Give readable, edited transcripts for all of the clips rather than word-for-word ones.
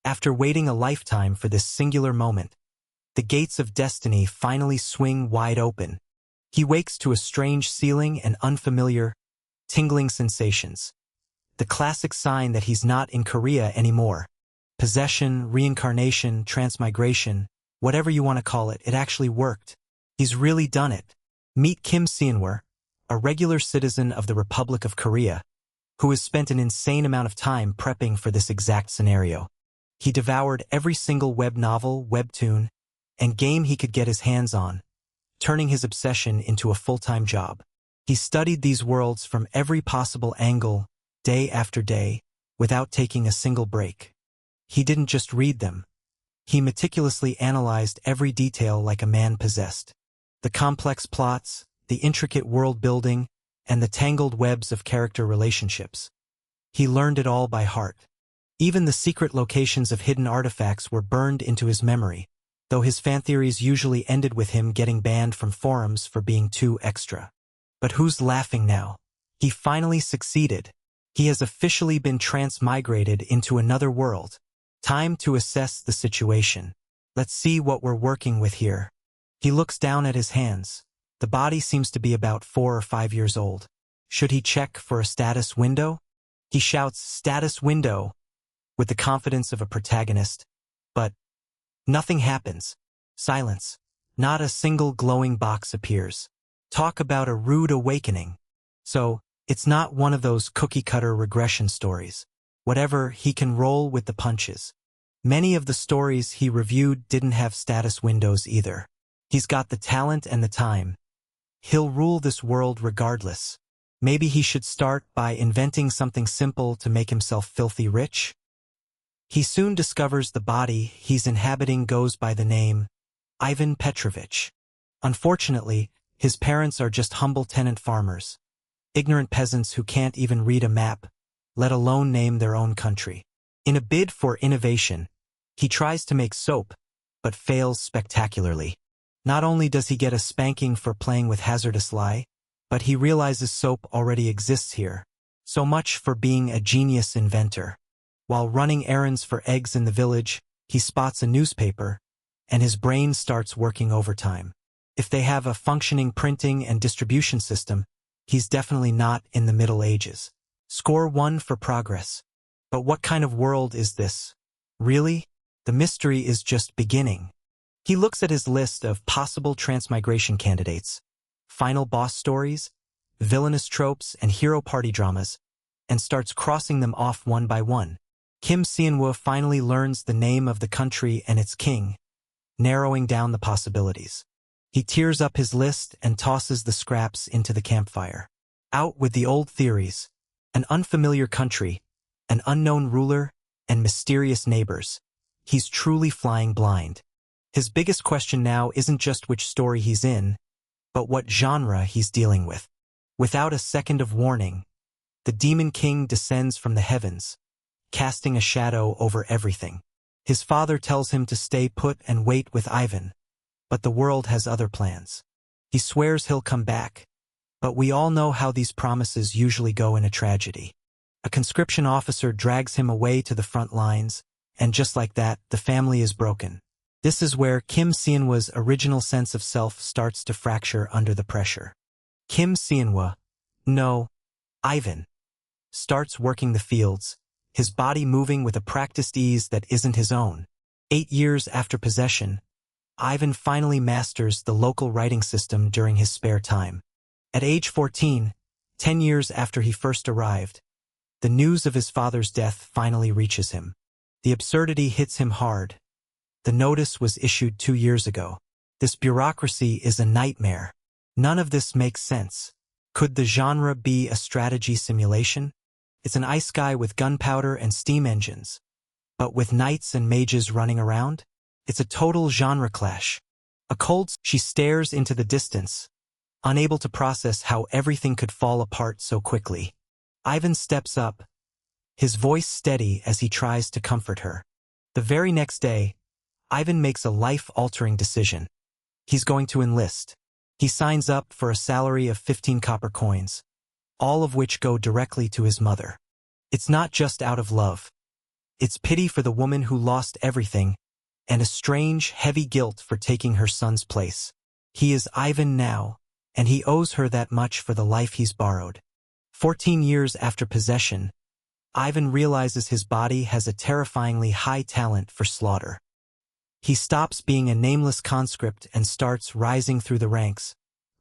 After waiting a lifetime for this singular moment, the gates of destiny finally swing wide open. He wakes to a strange ceiling and unfamiliar, tingling sensations. The classic sign that he's not in Korea anymore. Possession, reincarnation, transmigration, whatever you want to call it, it actually worked. He's really done it. Meet Kim Seonwoo, a regular citizen of the Republic of Korea, who has spent an insane amount of time prepping for this exact scenario. He devoured every single web novel, webtoon, and game he could get his hands on, turning his obsession into a full-time job. He studied these worlds from every possible angle, day after day, without taking a single break. He didn't just read them. He meticulously analyzed every detail like a man possessed. The complex plots, the intricate world building, and the tangled webs of character relationships. He learned it all by heart. Even the secret locations of hidden artifacts were burned into his memory, though his fan theories usually ended with him getting banned from forums for being too extra. But who's laughing now? He finally succeeded. He has officially been transmigrated into another world. Time to assess the situation. Let's see what we're working with here. He looks down at his hands. The body seems to be about 4 or 5 years old. Should he check for a status window? He shouts, "Status window," with the confidence of a protagonist. But nothing happens. Silence. Not a single glowing box appears. Talk about a rude awakening. So, it's not one of those cookie-cutter regression stories. Whatever, he can roll with the punches. Many of the stories he reviewed didn't have status windows either. He's got the talent and the time. He'll rule this world regardless. Maybe he should start by inventing something simple to make himself filthy rich? He soon discovers the body he's inhabiting goes by the name Ivan Petrovich. Unfortunately, his parents are just humble tenant farmers, ignorant peasants who can't even read a map, let alone name their own country. In a bid for innovation, he tries to make soap, but fails spectacularly. Not only does he get a spanking for playing with hazardous lye, but he realizes soap already exists here. So much for being a genius inventor. While running errands for eggs in the village, he spots a newspaper, and his brain starts working overtime. If they have a functioning printing and distribution system, he's definitely not in the Middle Ages. Score 1 for progress. But what kind of world is this? Really? The mystery is just beginning. He looks at his list of possible transmigration candidates, final boss stories, villainous tropes, and hero party dramas, and starts crossing them off one by one. Kim Seonwoo finally learns the name of the country and its king, narrowing down the possibilities. He tears up his list and tosses the scraps into the campfire. Out with the old theories. An unfamiliar country, an unknown ruler, and mysterious neighbors. He's truly flying blind. His biggest question now isn't just which story he's in, but what genre he's dealing with. Without a second of warning, the Demon King descends from the heavens, casting a shadow over everything. His father tells him to stay put and wait with Ivan, but the world has other plans. He swears he'll come back, but we all know how these promises usually go in a tragedy. A conscription officer drags him away to the front lines, and just like that, the family is broken. This is where Kim Seonwoo's original sense of self starts to fracture under the pressure. Kim Seonwoo, no, Ivan, starts working the fields, his body moving with a practiced ease that isn't his own. 8 years after possession, Ivan finally masters the local writing system during his spare time. At age 14, 10 years after he first arrived, the news of his father's death finally reaches him. The absurdity hits him hard. The notice was issued 2 years ago. This bureaucracy is a nightmare. None of this makes sense. Could the genre be a strategy simulation? It's an ice sky with gunpowder and steam engines. But with knights and mages running around? It's a total genre clash. She stares into the distance, unable to process how everything could fall apart so quickly. Ivan steps up, his voice steady as he tries to comfort her. The very next day, Ivan makes a life-altering decision. He's going to enlist. He signs up for a salary of 15 copper coins, all of which go directly to his mother. It's not just out of love. It's pity for the woman who lost everything, and a strange, heavy guilt for taking her son's place. He is Ivan now, and he owes her that much for the life he's borrowed. 14 years after possession, Ivan realizes his body has a terrifyingly high talent for slaughter. He stops being a nameless conscript and starts rising through the ranks,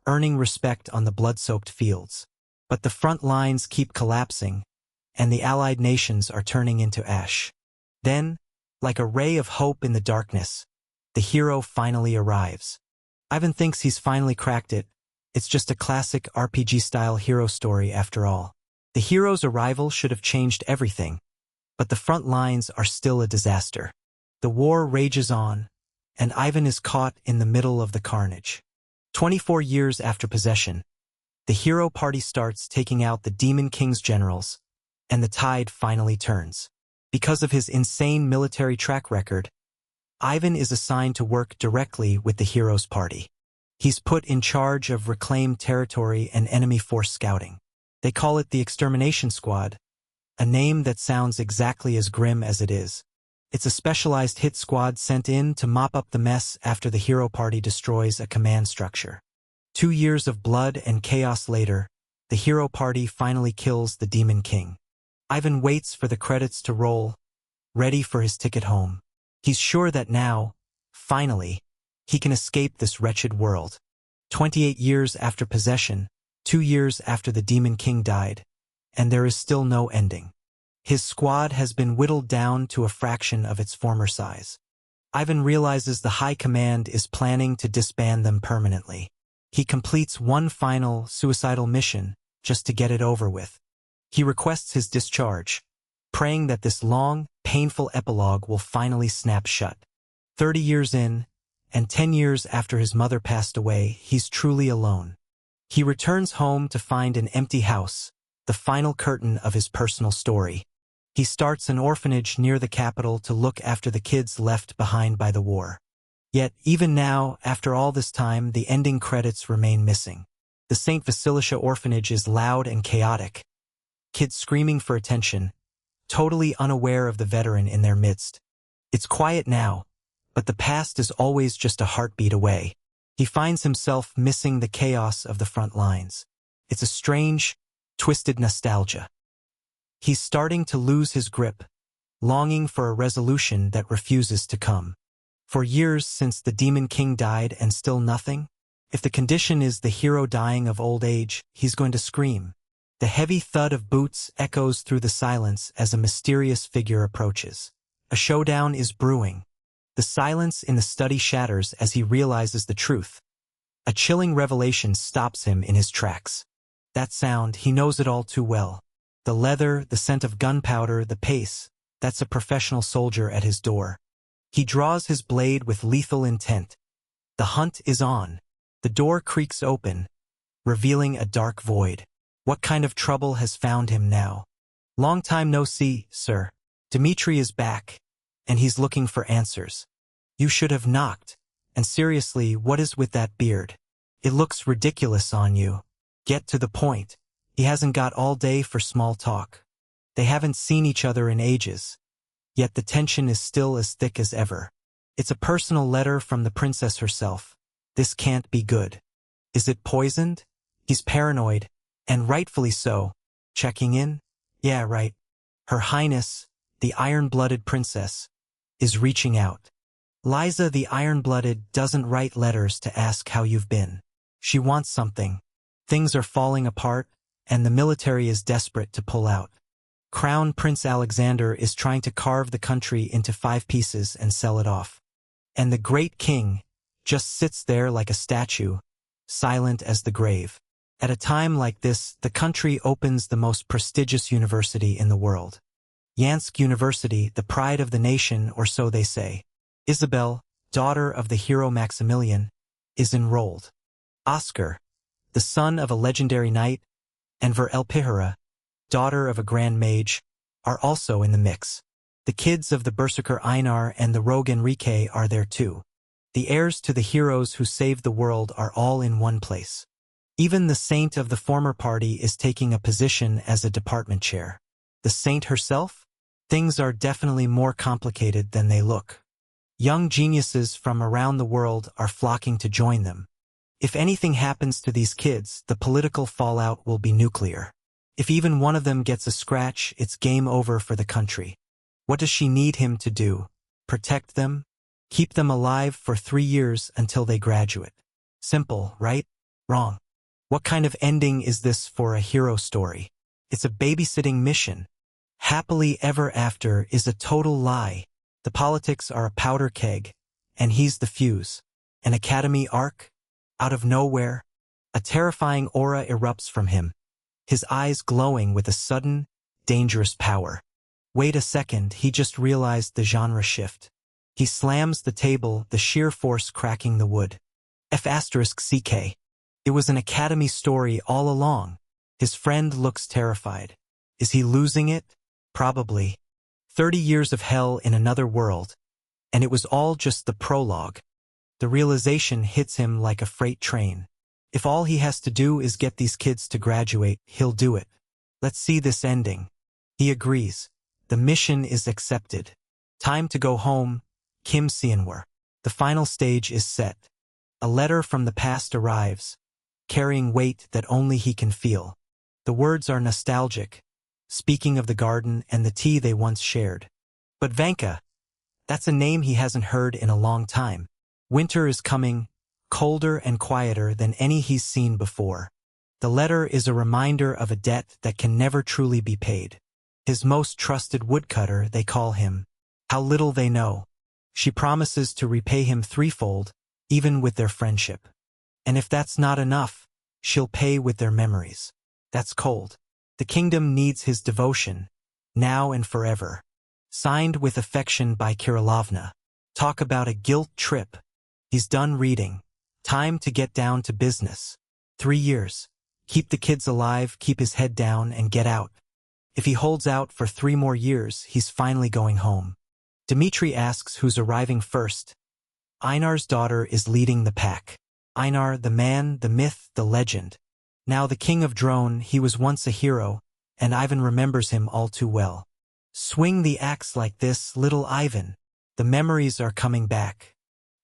earning respect on the blood-soaked fields. But the front lines keep collapsing, and the Allied nations are turning into ash. Then, like a ray of hope in the darkness, the hero finally arrives. Ivan thinks he's finally cracked it. It's just a classic RPG-style hero story after all. The hero's arrival should have changed everything, but the front lines are still a disaster. The war rages on, and Ivan is caught in the middle of the carnage. 24 years after possession, the hero party starts taking out the Demon King's generals, and the tide finally turns. Because of his insane military track record, Ivan is assigned to work directly with the hero's party. He's put in charge of reclaimed territory and enemy force scouting. They call it the Extermination Squad, a name that sounds exactly as grim as it is. It's a specialized hit squad sent in to mop up the mess after the hero party destroys a command structure. 2 years of blood and chaos later, the hero party finally kills the Demon King. Ivan waits for the credits to roll, ready for his ticket home. He's sure that now, finally, he can escape this wretched world. 28 years after possession, 2 years after the Demon King died, and there is still no ending. His squad has been whittled down to a fraction of its former size. Ivan realizes the High Command is planning to disband them permanently. He completes one final, suicidal mission just to get it over with. He requests his discharge, praying that this long, painful epilogue will finally snap shut. 30 years in, and 10 years after his mother passed away, he's truly alone. He returns home to find an empty house, the final curtain of his personal story. He starts an orphanage near the capital to look after the kids left behind by the war. Yet, even now, after all this time, the ending credits remain missing. The St. Vasilicia orphanage is loud and chaotic. Kids screaming for attention, totally unaware of the veteran in their midst. It's quiet now, but the past is always just a heartbeat away. He finds himself missing the chaos of the front lines. It's a strange, twisted nostalgia. He's starting to lose his grip, longing for a resolution that refuses to come. For years since the Demon King died and still nothing? If the condition is the hero dying of old age, he's going to scream. The heavy thud of boots echoes through the silence as a mysterious figure approaches. A showdown is brewing. The silence in the study shatters as he realizes the truth. A chilling revelation stops him in his tracks. That sound, he knows it all too well. The leather, the scent of gunpowder, the pace, that's a professional soldier at his door. He draws his blade with lethal intent. The hunt is on. The door creaks open, revealing a dark void. What kind of trouble has found him now? Long time no see, sir. Dmitri is back, and he's looking for answers. You should have knocked. And seriously, what is with that beard? It looks ridiculous on you. Get to the point. He hasn't got all day for small talk. They haven't seen each other in ages. Yet the tension is still as thick as ever. It's a personal letter from the princess herself. This can't be good. Is it poisoned? He's paranoid, and rightfully so. Checking in? Yeah, right. Her Highness, the iron-blooded princess, is reaching out. Liza the iron-blooded doesn't write letters to ask how you've been. She wants something. Things are falling apart, and the military is desperate to pull out. Crown Prince Alexander is trying to carve the country into 5 pieces and sell it off. And the great king just sits there like a statue, silent as the grave. At a time like this, the country opens the most prestigious university in the world. Yansk University, the pride of the nation, or so they say. Isabel, daughter of the hero Maximilian, is enrolled. Oscar, the son of a legendary knight, and Verelpihara, daughter of a grand mage, are also in the mix. The kids of the berserker Einar and the rogue Enrique are there too. The heirs to the heroes who saved the world are all in one place. Even the saint of the former party is taking a position as a department chair. The saint herself? Things are definitely more complicated than they look. Young geniuses from around the world are flocking to join them. If anything happens to these kids, the political fallout will be nuclear. If even one of them gets a scratch, it's game over for the country. What does she need him to do? Protect them? Keep them alive for 3 years until they graduate. Simple, right? Wrong. What kind of ending is this for a hero story? It's a babysitting mission. Happily ever after is a total lie. The politics are a powder keg, and he's the fuse. An academy arc? Out of nowhere? A terrifying aura erupts from him, his eyes glowing with a sudden, dangerous power. Wait a second, he just realized the genre shift. He slams the table, the sheer force cracking the wood. F***CK. It was an academy story all along. His friend looks terrified. Is he losing it? Probably. 30 years of hell in another world. And it was all just the prologue. The realization hits him like a freight train. If all he has to do is get these kids to graduate, he'll do it. Let's see this ending. He agrees. The mission is accepted. Time to go home, Kim Seonwar. The final stage is set. A letter from the past arrives, carrying weight that only he can feel. The words are nostalgic, speaking of the garden and the tea they once shared. But Vanka, that's a name he hasn't heard in a long time. Winter is coming, colder and quieter than any he's seen before. The letter is a reminder of a debt that can never truly be paid. His most trusted woodcutter, they call him. How little they know. She promises to repay him threefold, even with their friendship. And if that's not enough, she'll pay with their memories. That's cold. The kingdom needs his devotion, now and forever. Signed with affection by Kirilovna. Talk about a guilt trip. He's done reading. Time to get down to business. 3 years. Keep the kids alive, keep his head down, and get out. If he holds out for 3 more years, he's finally going home. Dmitri asks who's arriving first. Einar's daughter is leading the pack. Einar, the man, the myth, the legend. Now the king of drone, he was once a hero, and Ivan remembers him all too well. Swing the axe like this, little Ivan. The memories are coming back.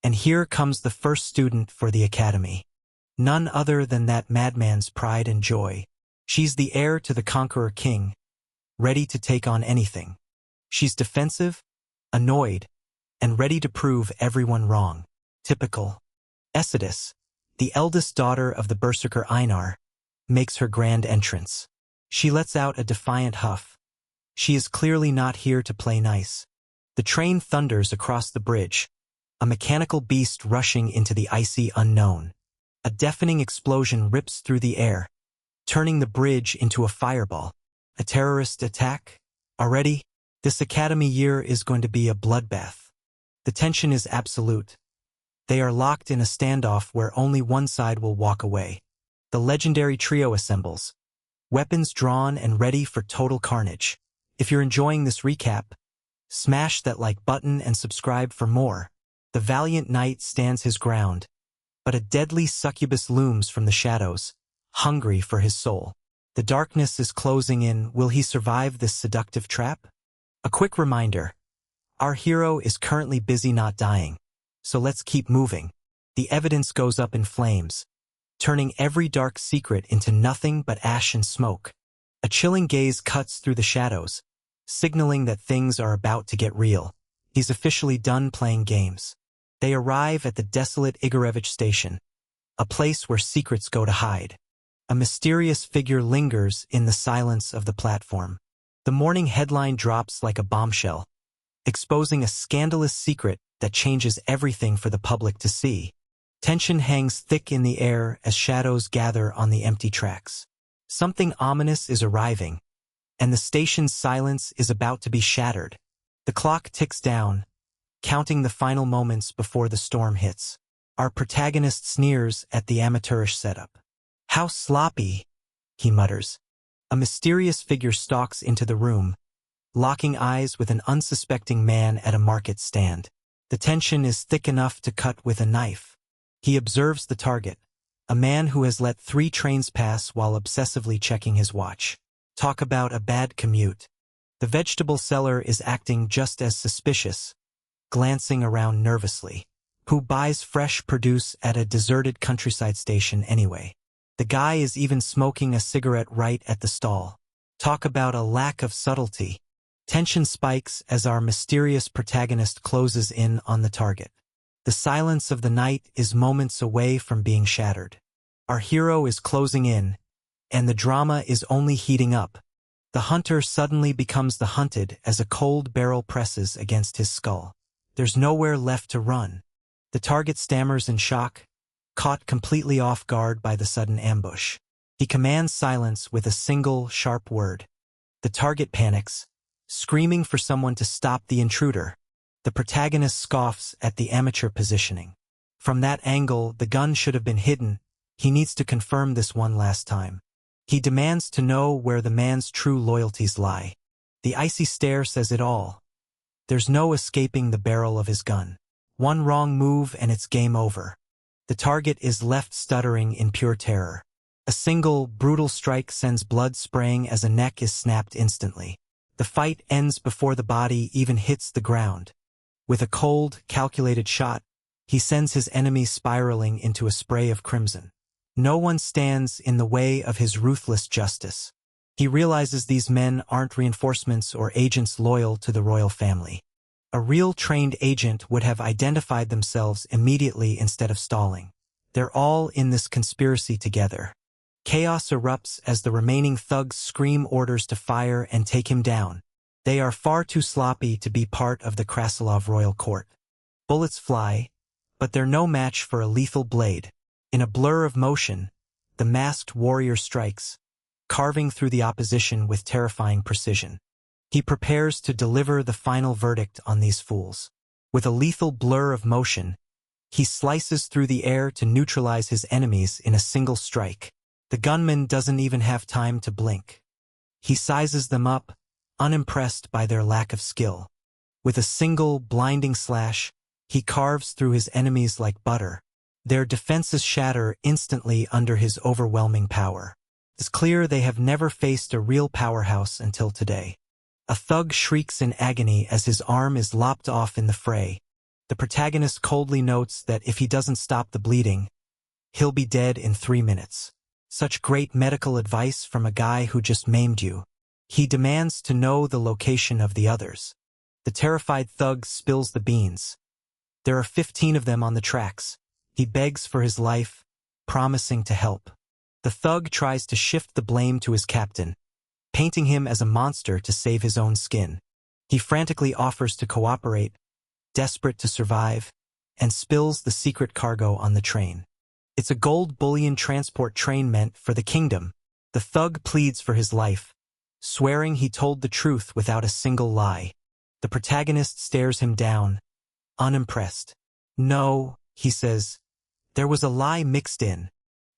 And here comes the first student for the academy. None other than that madman's pride and joy. She's the heir to the conqueror king, ready to take on anything. She's defensive, annoyed, and ready to prove everyone wrong. Typical. Esidis, the eldest daughter of the berserker Einar, makes her grand entrance. She lets out a defiant huff. She is clearly not here to play nice. The train thunders across the bridge, a mechanical beast rushing into the icy unknown. A deafening explosion rips through the air, turning the bridge into a fireball. A terrorist attack? Already? This academy year is going to be a bloodbath. The tension is absolute. They are locked in a standoff where only one side will walk away. The legendary trio assembles, weapons drawn and ready for total carnage. If you're enjoying this recap, smash that like button and subscribe for more. The valiant knight stands his ground, but a deadly succubus looms from the shadows, hungry for his soul. The darkness is closing in. Will he survive this seductive trap? A quick reminder. Our hero is currently busy not dying, so let's keep moving. The evidence goes up in flames, turning every dark secret into nothing but ash and smoke. A chilling gaze cuts through the shadows, signaling that things are about to get real. He's officially done playing games. They arrive at the desolate Igorevich station, a place where secrets go to hide. A mysterious figure lingers in the silence of the platform. The morning headline drops like a bombshell, exposing a scandalous secret that changes everything for the public to see. Tension hangs thick in the air as shadows gather on the empty tracks. Something ominous is arriving, and the station's silence is about to be shattered. The clock ticks down, counting the final moments before the storm hits. Our protagonist sneers at the amateurish setup. "How sloppy," he mutters. A mysterious figure stalks into the room, locking eyes with an unsuspecting man at a market stand. The tension is thick enough to cut with a knife. He observes the target, a man who has let 3 trains pass while obsessively checking his watch. Talk about a bad commute. The vegetable seller is acting just as suspicious, glancing around nervously. Who buys fresh produce at a deserted countryside station anyway? The guy is even smoking a cigarette right at the stall. Talk about a lack of subtlety. Tension spikes as our mysterious protagonist closes in on the target. The silence of the night is moments away from being shattered. Our hero is closing in, and the drama is only heating up. The hunter suddenly becomes the hunted as a cold barrel presses against his skull. There's nowhere left to run. The target stammers in shock, caught completely off guard by the sudden ambush. He commands silence with a single, sharp word. The target panics, screaming for someone to stop the intruder. The protagonist scoffs at the amateur positioning. From that angle, the gun should have been hidden. He needs to confirm this one last time. He demands to know where the man's true loyalties lie. The icy stare says it all. There's no escaping the barrel of his gun. One wrong move and it's game over. The target is left stuttering in pure terror. A single, brutal strike sends blood spraying as a neck is snapped instantly. The fight ends before the body even hits the ground. With a cold, calculated shot, he sends his enemy spiraling into a spray of crimson. No one stands in the way of his ruthless justice. He realizes these men aren't reinforcements or agents loyal to the royal family. A real trained agent would have identified themselves immediately instead of stalling. They're all in this conspiracy together. Chaos erupts as the remaining thugs scream orders to fire and take him down. They are far too sloppy to be part of the Krasilov royal court. Bullets fly, but they're no match for a lethal blade. In a blur of motion, the masked warrior strikes, carving through the opposition with terrifying precision. He prepares to deliver the final verdict on these fools. With a lethal blur of motion, he slices through the air to neutralize his enemies in a single strike. The gunman doesn't even have time to blink. He sizes them up, unimpressed by their lack of skill. With a single, blinding slash, he carves through his enemies like butter. Their defenses shatter instantly under his overwhelming power. It's clear they have never faced a real powerhouse until today. A thug shrieks in agony as his arm is lopped off in the fray. The protagonist coldly notes that if he doesn't stop the bleeding, he'll be dead in 3 minutes. Such great medical advice from a guy who just maimed you. He demands to know the location of the others. The terrified thug spills the beans. There are 15 of them on the tracks. He begs for his life, promising to help. The thug tries to shift the blame to his captain, painting him as a monster to save his own skin. He frantically offers to cooperate, desperate to survive, and spills the secret cargo on the train. It's a gold bullion transport train meant for the kingdom. The thug pleads for his life, swearing he told the truth without a single lie. The protagonist stares him down, unimpressed. No, he says, there was a lie mixed in.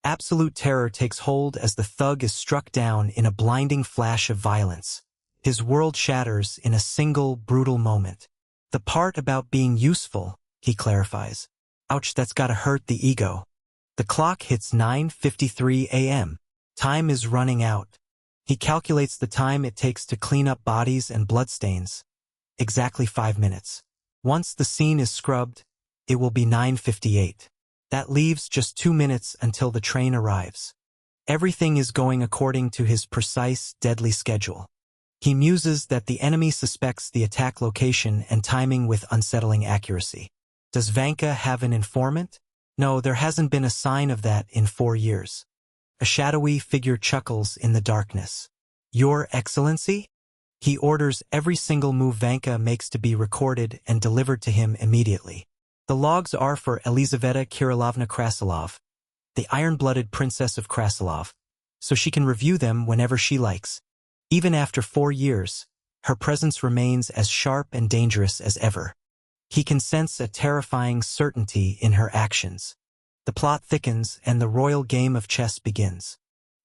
Absolute terror takes hold as the thug is struck down in a blinding flash of violence. His world shatters in a single, brutal moment. The part about being useful, he clarifies. Ouch, that's gotta hurt the ego. The clock hits 9:53 a.m. Time is running out. He calculates the time it takes to clean up bodies and bloodstains. Exactly 5 minutes. Once the scene is scrubbed, it will be 9:58. That leaves just 2 minutes until the train arrives. Everything is going according to his precise, deadly schedule. He muses that the enemy suspects the attack location and timing with unsettling accuracy. Does Vanka have an informant? No, there hasn't been a sign of that in 4 years. A shadowy figure chuckles in the darkness. Your Excellency? He orders every single move Vanka makes to be recorded and delivered to him immediately. The logs are for Elizaveta Kirillovna Krasilov, the iron-blooded princess of Krasilov, so she can review them whenever she likes. Even after 4 years, her presence remains as sharp and dangerous as ever. He can sense a terrifying certainty in her actions. The plot thickens and the royal game of chess begins.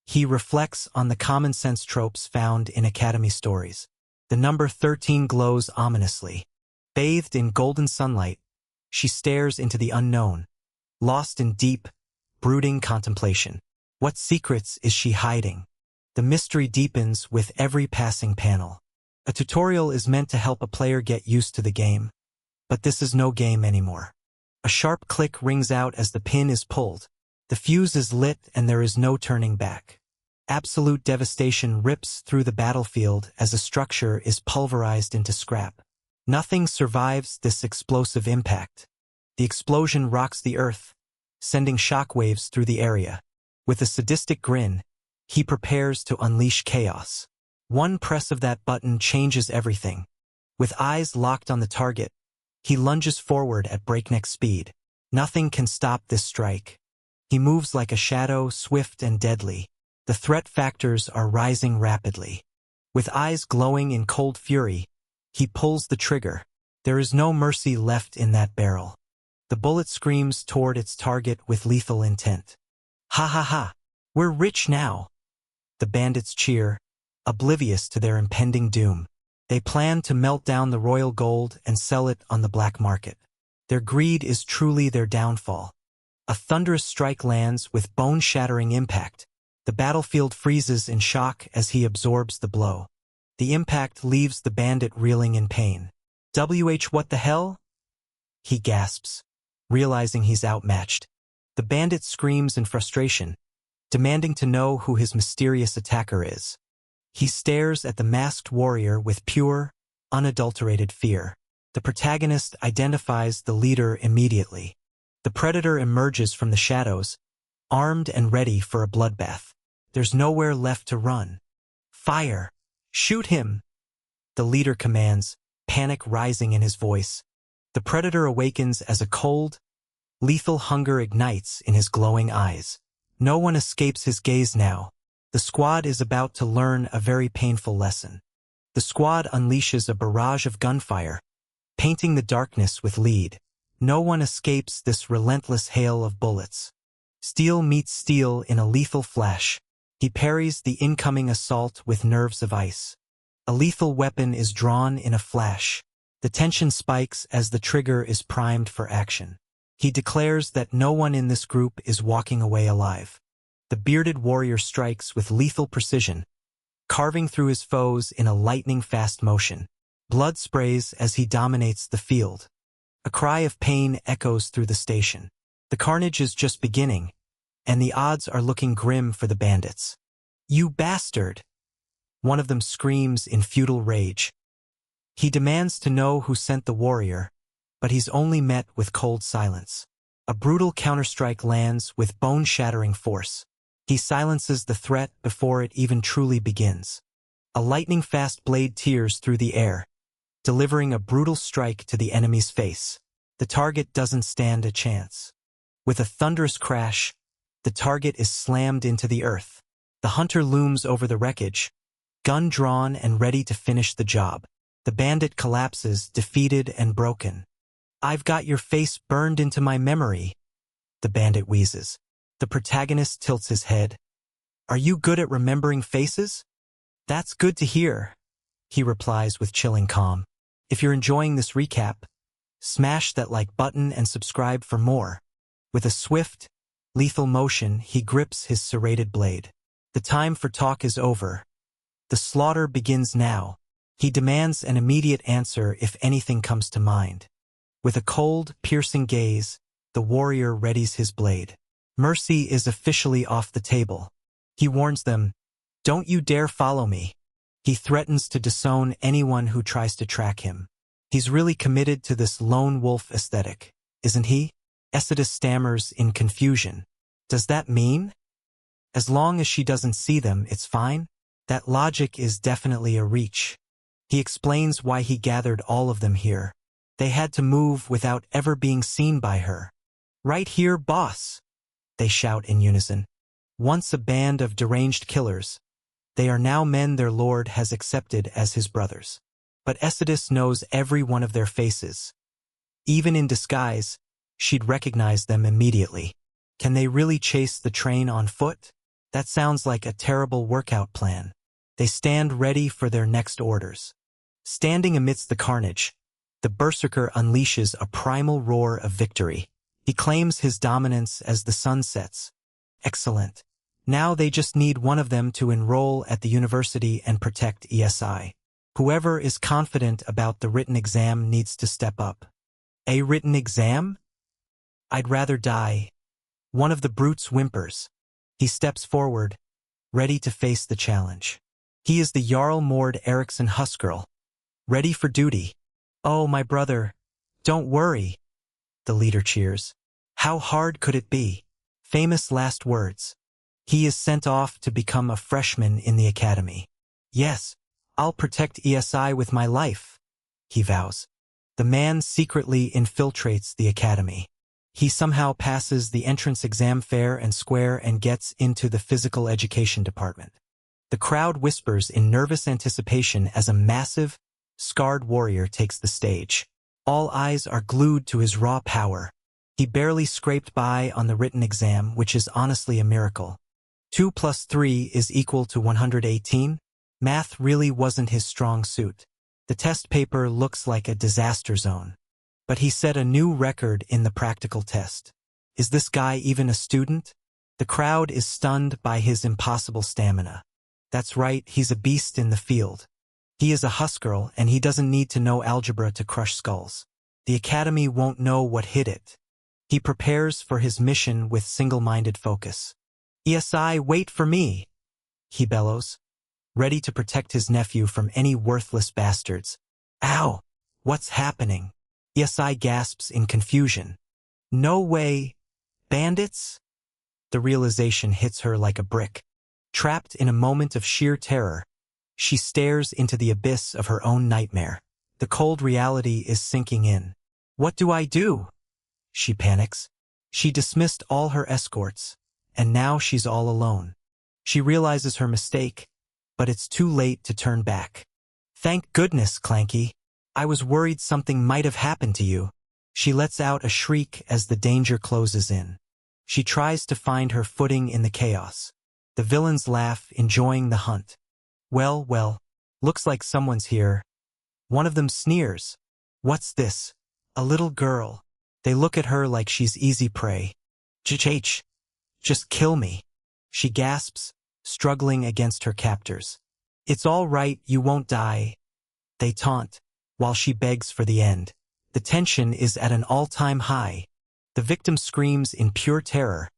He reflects on the common-sense tropes found in Academy stories. The number 13 glows ominously. Bathed in golden sunlight, she stares into the unknown, lost in deep, brooding contemplation. What secrets is she hiding? The mystery deepens with every passing panel. A tutorial is meant to help a player get used to the game, but this is no game anymore. A sharp click rings out as the pin is pulled. The fuse is lit and there is no turning back. Absolute devastation rips through the battlefield as a structure is pulverized into scrap. Nothing survives this explosive impact. The explosion rocks the earth, sending shockwaves through the area. With a sadistic grin, he prepares to unleash chaos. One press of that button changes everything. With eyes locked on the target, he lunges forward at breakneck speed. Nothing can stop this strike. He moves like a shadow, swift and deadly. The threat factors are rising rapidly. With eyes glowing in cold fury, he pulls the trigger. There is no mercy left in that barrel. The bullet screams toward its target with lethal intent. Ha ha ha! We're rich now! The bandits cheer, oblivious to their impending doom. They plan to melt down the royal gold and sell it on the black market. Their greed is truly their downfall. A thunderous strike lands with bone-shattering impact. The battlefield freezes in shock as he absorbs the blow. The impact leaves the bandit reeling in pain. What the hell? He gasps, realizing he's outmatched. The bandit screams in frustration, demanding to know who his mysterious attacker is. He stares at the masked warrior with pure, unadulterated fear. The protagonist identifies the leader immediately. The predator emerges from the shadows, armed and ready for a bloodbath. There's nowhere left to run. Fire! Shoot him! The leader commands, panic rising in his voice. The predator awakens as a cold, lethal hunger ignites in his glowing eyes. No one escapes his gaze now. The squad is about to learn a very painful lesson. The squad unleashes a barrage of gunfire, painting the darkness with lead. No one escapes this relentless hail of bullets. Steel meets steel in a lethal flash. He parries the incoming assault with nerves of ice. A lethal weapon is drawn in a flash. The tension spikes as the trigger is primed for action. He declares that no one in this group is walking away alive. The bearded warrior strikes with lethal precision, carving through his foes in a lightning-fast motion. Blood sprays as he dominates the field. A cry of pain echoes through the station. The carnage is just beginning, and the odds are looking grim for the bandits. You bastard! One of them screams in futile rage. He demands to know who sent the warrior, but he's only met with cold silence. A brutal counterstrike lands with bone-shattering force. He silences the threat before it even truly begins. A lightning-fast blade tears through the air, delivering a brutal strike to the enemy's face. The target doesn't stand a chance. With a thunderous crash, the target is slammed into the earth. The hunter looms over the wreckage, gun drawn and ready to finish the job. The bandit collapses, defeated and broken. I've got your face burned into my memory, the bandit wheezes. The protagonist tilts his head. Are you good at remembering faces? That's good to hear, he replies with chilling calm. If you're enjoying this recap, smash that like button and subscribe for more. With a swift, lethal motion, he grips his serrated blade. The time for talk is over. The slaughter begins now. He demands an immediate answer if anything comes to mind. With a cold, piercing gaze, the warrior readies his blade. Mercy is officially off the table. He warns them, "Don't you dare follow me." He threatens to disown anyone who tries to track him. He's really committed to this lone wolf aesthetic, isn't he? Exodus stammers in confusion. Does that mean? As long as she doesn't see them, it's fine? That logic is definitely a reach. He explains why he gathered all of them here. They had to move without ever being seen by her. Right here, boss, they shout in unison. Once a band of deranged killers, they are now men their lord has accepted as his brothers. But Exodus knows every one of their faces. Even in disguise, she'd recognize them immediately. Can they really chase the train on foot? That sounds like a terrible workout plan. They stand ready for their next orders. Standing amidst the carnage, the berserker unleashes a primal roar of victory. He claims his dominance as the sun sets. Excellent. Now they just need one of them to enroll at the university and protect ESI. Whoever is confident about the written exam needs to step up. A written exam? I'd rather die. One of the brutes whimpers. He steps forward, ready to face the challenge. He is the Jarl Mord Eriksson Huskarl, ready for duty. Oh, my brother, don't worry. The leader cheers. How hard could it be? Famous last words. He is sent off to become a freshman in the academy. Yes, I'll protect ESI with my life, he vows. The man secretly infiltrates the academy. He somehow passes the entrance exam fair and square and gets into the physical education department. The crowd whispers in nervous anticipation as a massive, scarred warrior takes the stage. All eyes are glued to his raw power. He barely scraped by on the written exam, which is honestly a miracle. 2 + 3 is equal to 118? Math really wasn't his strong suit. The test paper looks like a disaster zone. But he set a new record in the practical test. Is this guy even a student? The crowd is stunned by his impossible stamina. That's right, he's a beast in the field. He is a Huskarl, and he doesn't need to know algebra to crush skulls. The academy won't know what hit it. He prepares for his mission with single-minded focus. ESI, wait for me, he bellows, ready to protect his nephew from any worthless bastards. Ow! What's happening? ESI gasps in confusion. No way! Bandits? The realization hits her like a brick. Trapped in a moment of sheer terror, she stares into the abyss of her own nightmare. The cold reality is sinking in. What do I do? She panics. She dismissed all her escorts, and now she's all alone. She realizes her mistake, but it's too late to turn back. Thank goodness, Clanky. I was worried something might have happened to you. She lets out a shriek as the danger closes in. She tries to find her footing in the chaos. The villains laugh, enjoying the hunt. Well, looks like someone's here. One of them sneers. What's this? A little girl. They look at her like she's easy prey. Ch-ch-ch. Just kill me. She gasps, struggling against her captors. It's all right, you won't die. They taunt, while she begs for the end. The tension is at an all-time high. The victim screams in pure terror,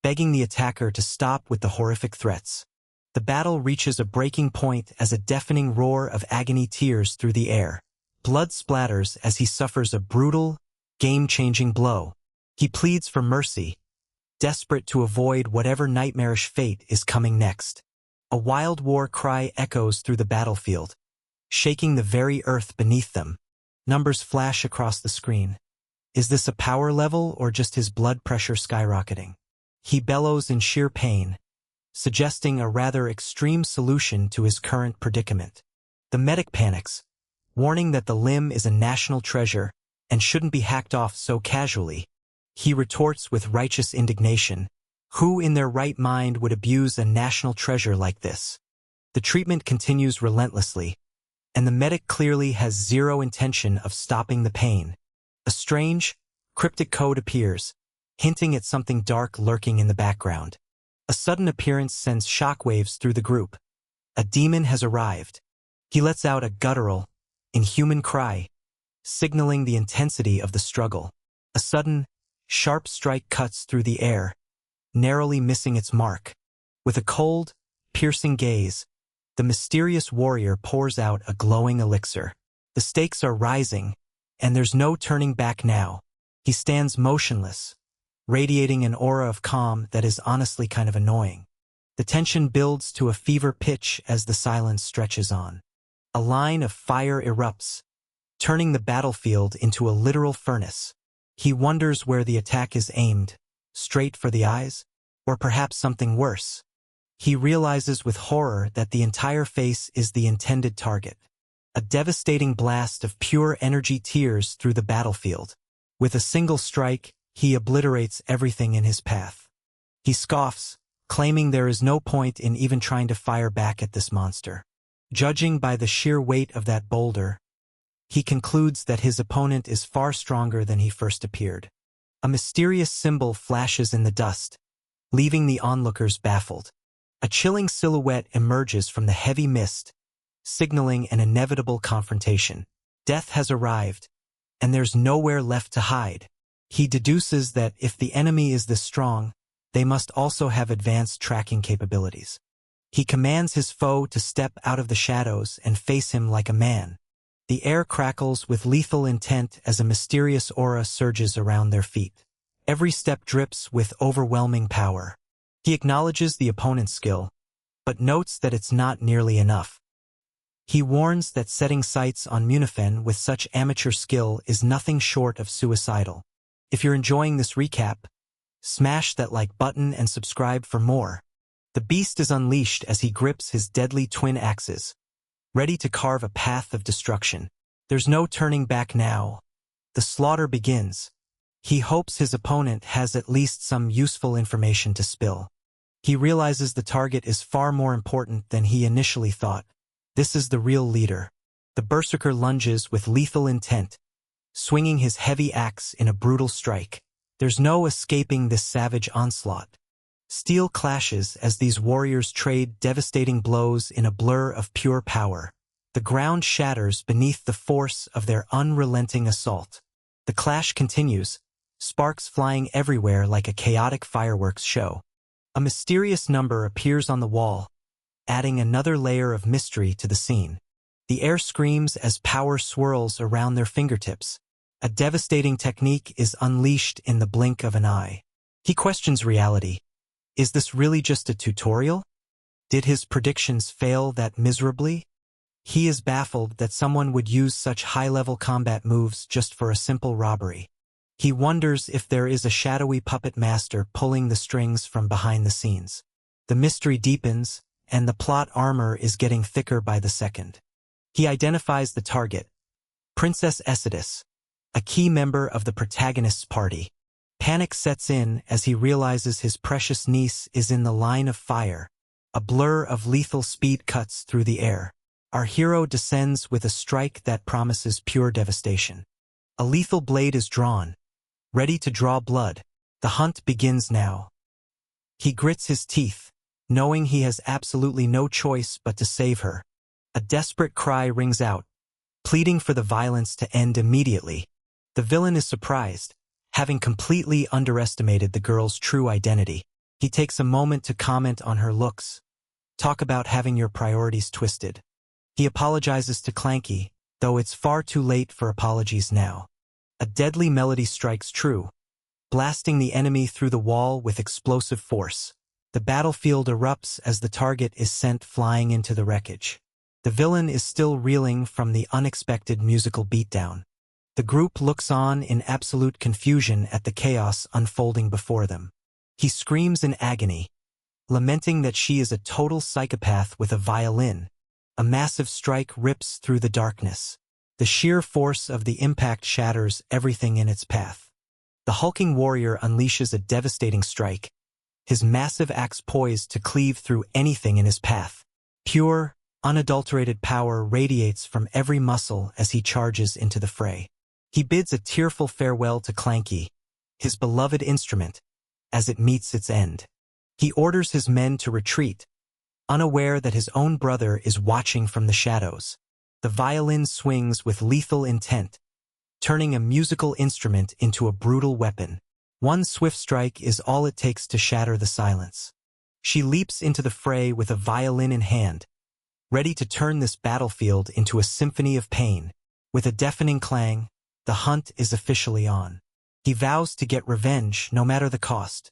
begging the attacker to stop with the horrific threats. The battle reaches a breaking point as a deafening roar of agony tears through the air. Blood splatters as he suffers a brutal, game-changing blow. He pleads for mercy, desperate to avoid whatever nightmarish fate is coming next. A wild war cry echoes through the battlefield, shaking the very earth beneath them. Numbers flash across the screen. Is this a power level or just his blood pressure skyrocketing? He bellows in sheer pain, suggesting a rather extreme solution to his current predicament. The medic panics, warning that the limb is a national treasure and shouldn't be hacked off so casually. He retorts with righteous indignation. Who in their right mind would abuse a national treasure like this? The treatment continues relentlessly, and the medic clearly has zero intention of stopping the pain. A strange, cryptic code appears, hinting at something dark lurking in the background. A sudden appearance sends shockwaves through the group. A demon has arrived. He lets out a guttural, inhuman cry, signaling the intensity of the struggle. A sudden, sharp strike cuts through the air, narrowly missing its mark. With a cold, piercing gaze, the mysterious warrior pours out a glowing elixir. The stakes are rising, and there's no turning back now. He stands motionless, radiating an aura of calm that is honestly kind of annoying. The tension builds to a fever pitch as the silence stretches on. A line of fire erupts, turning the battlefield into a literal furnace. He wonders where the attack is aimed, straight for the eyes, or perhaps something worse. He realizes with horror that the entire face is the intended target. A devastating blast of pure energy tears through the battlefield. With a single strike, he obliterates everything in his path. He scoffs, claiming there is no point in even trying to fire back at this monster. Judging by the sheer weight of that boulder, he concludes that his opponent is far stronger than he first appeared. A mysterious symbol flashes in the dust, leaving the onlookers baffled. A chilling silhouette emerges from the heavy mist, signaling an inevitable confrontation. Death has arrived, and there's nowhere left to hide. He deduces that if the enemy is this strong, they must also have advanced tracking capabilities. He commands his foe to step out of the shadows and face him like a man. The air crackles with lethal intent as a mysterious aura surges around their feet. Every step drips with overwhelming power. He acknowledges the opponent's skill, but notes that it's not nearly enough. He warns that setting sights on Munifen with such amateur skill is nothing short of suicidal. If you're enjoying this recap, smash that like button and subscribe for more. The beast is unleashed as he grips his deadly twin axes, ready to carve a path of destruction. There's no turning back now. The slaughter begins. He hopes his opponent has at least some useful information to spill. He realizes the target is far more important than he initially thought. This is the real leader. The berserker lunges with lethal intent, swinging his heavy axe in a brutal strike. There's no escaping this savage onslaught. Steel clashes as these warriors trade devastating blows in a blur of pure power. The ground shatters beneath the force of their unrelenting assault. The clash continues, sparks flying everywhere like a chaotic fireworks show. A mysterious number appears on the wall, adding another layer of mystery to the scene. The air screams as power swirls around their fingertips. A devastating technique is unleashed in the blink of an eye. He questions reality. Is this really just a tutorial? Did his predictions fail that miserably? He is baffled that someone would use such high-level combat moves just for a simple robbery. He wonders if there is a shadowy puppet master pulling the strings from behind the scenes. The mystery deepens, and the plot armor is getting thicker by the second. He identifies the target, Princess Essedis, a key member of the protagonist's party. Panic sets in as he realizes his precious niece is in the line of fire. A blur of lethal speed cuts through the air. Our hero descends with a strike that promises pure devastation. A lethal blade is drawn, ready to draw blood. The hunt begins now. He grits his teeth, knowing he has absolutely no choice but to save her. A desperate cry rings out, pleading for the violence to end immediately. The villain is surprised, having completely underestimated the girl's true identity. He takes a moment to comment on her looks. Talk about having your priorities twisted. He apologizes to Clanky, though it's far too late for apologies now. A deadly melody strikes true, blasting the enemy through the wall with explosive force. The battlefield erupts as the target is sent flying into the wreckage. The villain is still reeling from the unexpected musical beatdown. The group looks on in absolute confusion at the chaos unfolding before them. He screams in agony, lamenting that she is a total psychopath with a violin. A massive strike rips through the darkness. The sheer force of the impact shatters everything in its path. The hulking warrior unleashes a devastating strike, his massive axe poised to cleave through anything in his path. Pure, unadulterated power radiates from every muscle as he charges into the fray. He bids a tearful farewell to Clanky, his beloved instrument, as it meets its end. He orders his men to retreat, unaware that his own brother is watching from the shadows. The violin swings with lethal intent, turning a musical instrument into a brutal weapon. One swift strike is all it takes to shatter the silence. She leaps into the fray with a violin in hand, ready to turn this battlefield into a symphony of pain. With a deafening clang, the hunt is officially on. He vows to get revenge no matter the cost.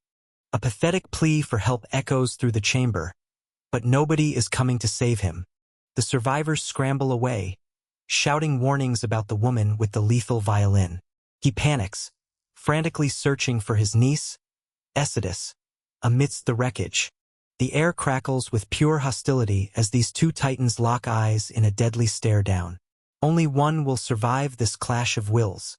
A pathetic plea for help echoes through the chamber, but nobody is coming to save him. The survivors scramble away, shouting warnings about the woman with the lethal violin. He panics, frantically searching for his niece, Essedis, amidst the wreckage. The air crackles with pure hostility as these two titans lock eyes in a deadly stare down. Only one will survive this clash of wills.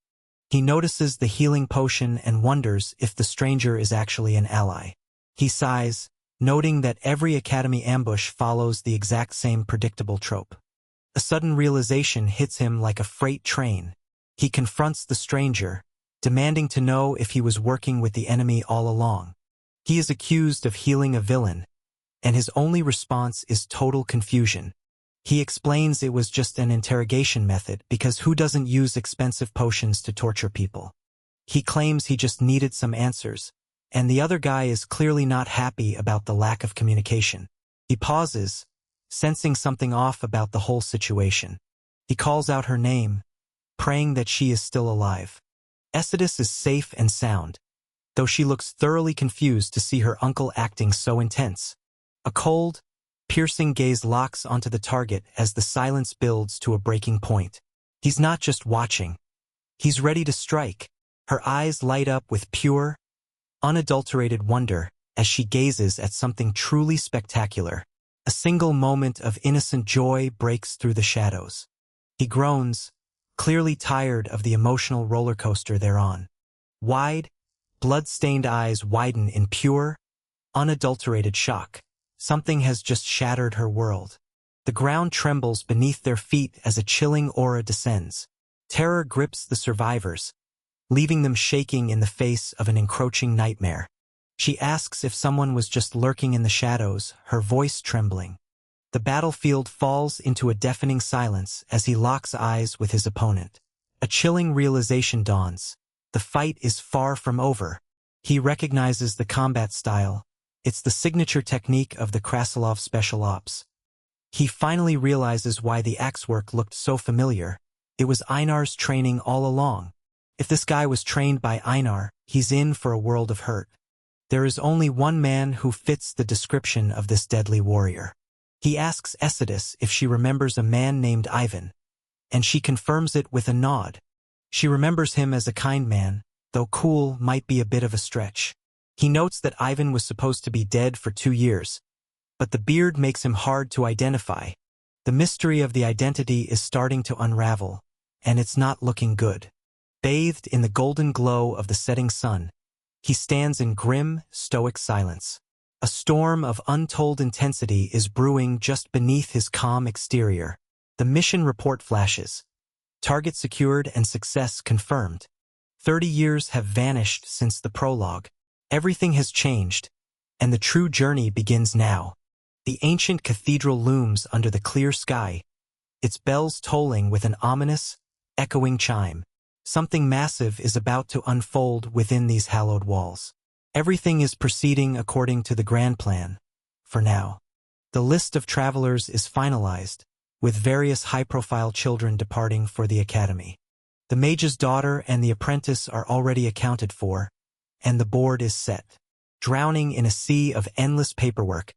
He notices the healing potion and wonders if the stranger is actually an ally. He sighs, noting that every academy ambush follows the exact same predictable trope. A sudden realization hits him like a freight train. He confronts the stranger, demanding to know if he was working with the enemy all along. He is accused of healing a villain, and his only response is total confusion. He explains it was just an interrogation method because who doesn't use expensive potions to torture people? He claims he just needed some answers, and the other guy is clearly not happy about the lack of communication. He pauses, sensing something off about the whole situation. He calls out her name, praying that she is still alive. Ecidus is safe and sound, though she looks thoroughly confused to see her uncle acting so intense. A cold, piercing gaze locks onto the target as the silence builds to a breaking point. He's not just watching. He's ready to strike. Her eyes light up with pure, unadulterated wonder as she gazes at something truly spectacular. A single moment of innocent joy breaks through the shadows. He groans, clearly tired of the emotional roller coaster they're on. Wide, blood-stained eyes widen in pure, unadulterated shock. Something has just shattered her world. The ground trembles beneath their feet as a chilling aura descends. Terror grips the survivors, leaving them shaking in the face of an encroaching nightmare. She asks if someone was just lurking in the shadows, her voice trembling. The battlefield falls into a deafening silence as he locks eyes with his opponent. A chilling realization dawns. The fight is far from over. He recognizes the combat style. It's the signature technique of the Krasilov Special Ops. He finally realizes why the axework looked so familiar. It was Einar's training all along. If this guy was trained by Einar, he's in for a world of hurt. There is only one man who fits the description of this deadly warrior. He asks Ecidus if she remembers a man named Ivan, and she confirms it with a nod. She remembers him as a kind man, though cool might be a bit of a stretch. He notes that Ivan was supposed to be dead for 2 years, but the beard makes him hard to identify. The mystery of the identity is starting to unravel, and it's not looking good. Bathed in the golden glow of the setting sun, he stands in grim, stoic silence. A storm of untold intensity is brewing just beneath his calm exterior. The mission report flashes. Target secured and success confirmed. 30 years have vanished since the prologue. Everything has changed, and the true journey begins now. The ancient cathedral looms under the clear sky, its bells tolling with an ominous, echoing chime. Something massive is about to unfold within these hallowed walls. Everything is proceeding according to the grand plan, for now. The list of travelers is finalized, with various high-profile children departing for the academy. The mage's daughter and the apprentice are already accounted for, and the board is set. Drowning in a sea of endless paperwork,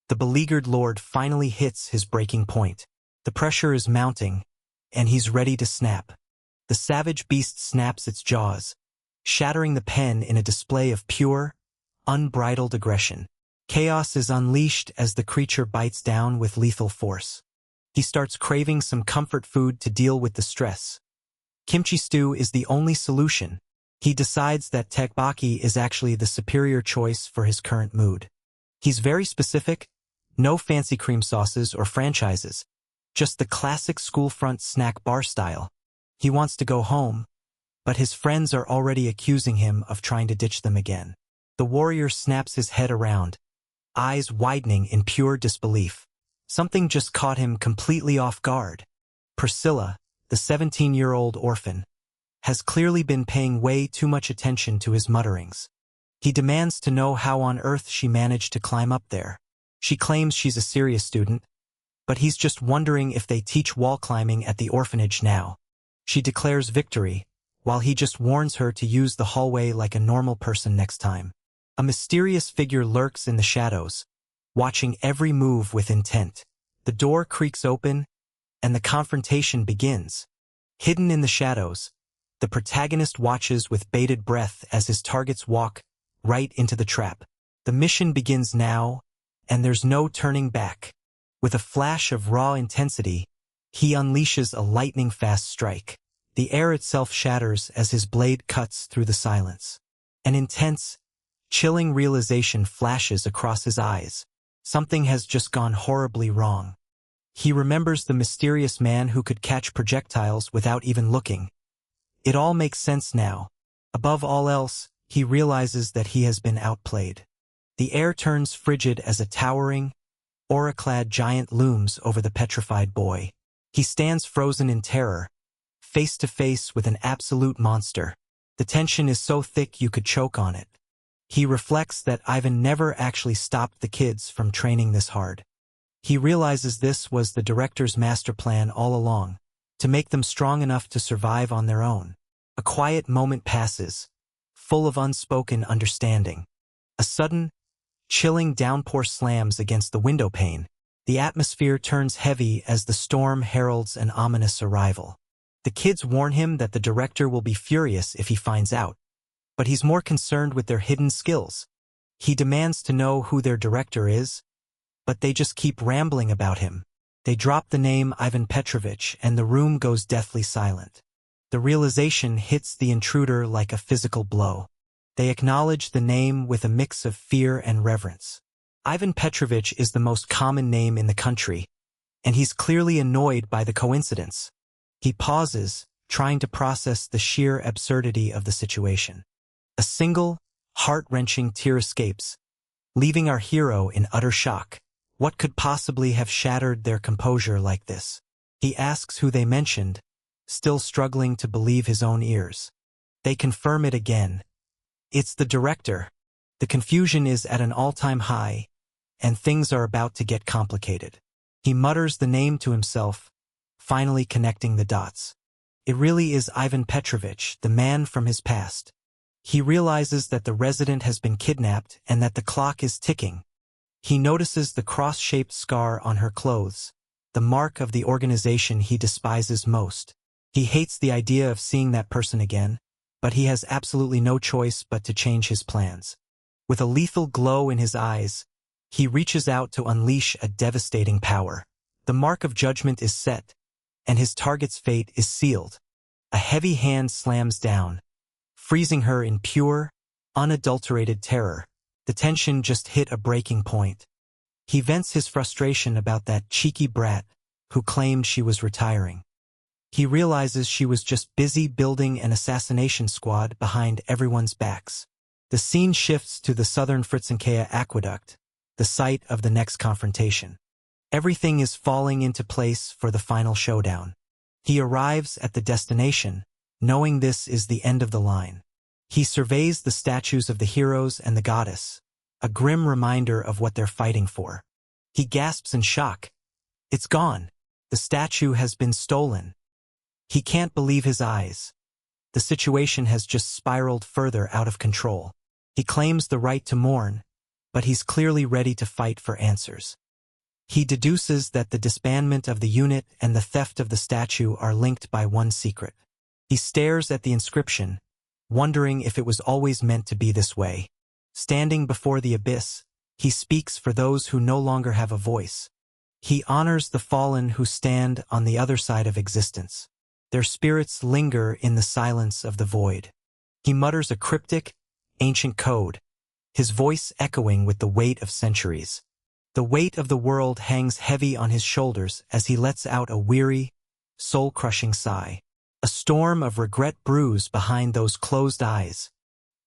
the beleaguered lord finally hits his breaking point. The pressure is mounting, and he's ready to snap. The savage beast snaps its jaws, shattering the pen in a display of pure, unbridled aggression. Chaos is unleashed as the creature bites down with lethal force. He starts craving some comfort food to deal with the stress. Kimchi stew is the only solution. He decides that tteokbokki is actually the superior choice for his current mood. He's very specific, no fancy cream sauces or franchises, just the classic school-front snack bar style. He wants to go home, but his friends are already accusing him of trying to ditch them again. The warrior snaps his head around, eyes widening in pure disbelief. Something just caught him completely off guard. Priscilla, the 17-year-old orphan, has clearly been paying way too much attention to his mutterings. He demands to know how on earth she managed to climb up there. She claims she's a serious student, but he's just wondering if they teach wall climbing at the orphanage now. She declares victory, while he just warns her to use the hallway like a normal person next time. A mysterious figure lurks in the shadows, watching every move with intent. The door creaks open, and the confrontation begins. Hidden in the shadows, the protagonist watches with bated breath as his targets walk right into the trap. The mission begins now, and there's no turning back. With a flash of raw intensity, he unleashes a lightning-fast strike. The air itself shatters as his blade cuts through the silence. An intense, chilling realization flashes across his eyes. Something has just gone horribly wrong. He remembers the mysterious man who could catch projectiles without even looking. It all makes sense now. Above all else, he realizes that he has been outplayed. The air turns frigid as a towering, aura-clad giant looms over the petrified boy. He stands frozen in terror, face to face with an absolute monster. The tension is so thick you could choke on it. He reflects that Ivan never actually stopped the kids from training this hard. He realizes this was the director's master plan all along, to make them strong enough to survive on their own. A quiet moment passes, full of unspoken understanding. A sudden, chilling downpour slams against the window pane. The atmosphere turns heavy as the storm heralds an ominous arrival. The kids warn him that the director will be furious if he finds out, but he's more concerned with their hidden skills. He demands to know who their director is, but they just keep rambling about him. They drop the name Ivan Petrovich and the room goes deathly silent. The realization hits the intruder like a physical blow. They acknowledge the name with a mix of fear and reverence. Ivan Petrovich is the most common name in the country, and he's clearly annoyed by the coincidence. He pauses, trying to process the sheer absurdity of the situation. A single, heart-wrenching tear escapes, leaving our hero in utter shock. What could possibly have shattered their composure like this? He asks who they mentioned, still struggling to believe his own ears. They confirm it again. It's the director. The confusion is at an all-time high, and things are about to get complicated. He mutters the name to himself, finally connecting the dots. It really is Ivan Petrovich, the man from his past. He realizes that the resident has been kidnapped and that the clock is ticking. He notices the cross-shaped scar on her clothes, the mark of the organization he despises most. He hates the idea of seeing that person again, but he has absolutely no choice but to change his plans. With a lethal glow in his eyes, he reaches out to unleash a devastating power. The mark of judgment is set, and his target's fate is sealed. A heavy hand slams down, freezing her in pure, unadulterated terror. The tension just hit a breaking point. He vents his frustration about that cheeky brat who claimed she was retiring. He realizes she was just busy building an assassination squad behind everyone's backs. The scene shifts to the southern Fritzenkaya aqueduct, the site of the next confrontation. Everything is falling into place for the final showdown. He arrives at the destination, knowing this is the end of the line. He surveys the statues of the heroes and the goddess, a grim reminder of what they're fighting for. He gasps in shock. It's gone. The statue has been stolen. He can't believe his eyes. The situation has just spiraled further out of control. He claims the right to mourn, but he's clearly ready to fight for answers. He deduces that the disbandment of the unit and the theft of the statue are linked by one secret. He stares at the inscription, wondering if it was always meant to be this way. Standing before the abyss, he speaks for those who no longer have a voice. He honors the fallen who stand on the other side of existence. Their spirits linger in the silence of the void. He mutters a cryptic, ancient code, his voice echoing with the weight of centuries. The weight of the world hangs heavy on his shoulders as he lets out a weary, soul-crushing sigh. A storm of regret brews behind those closed eyes.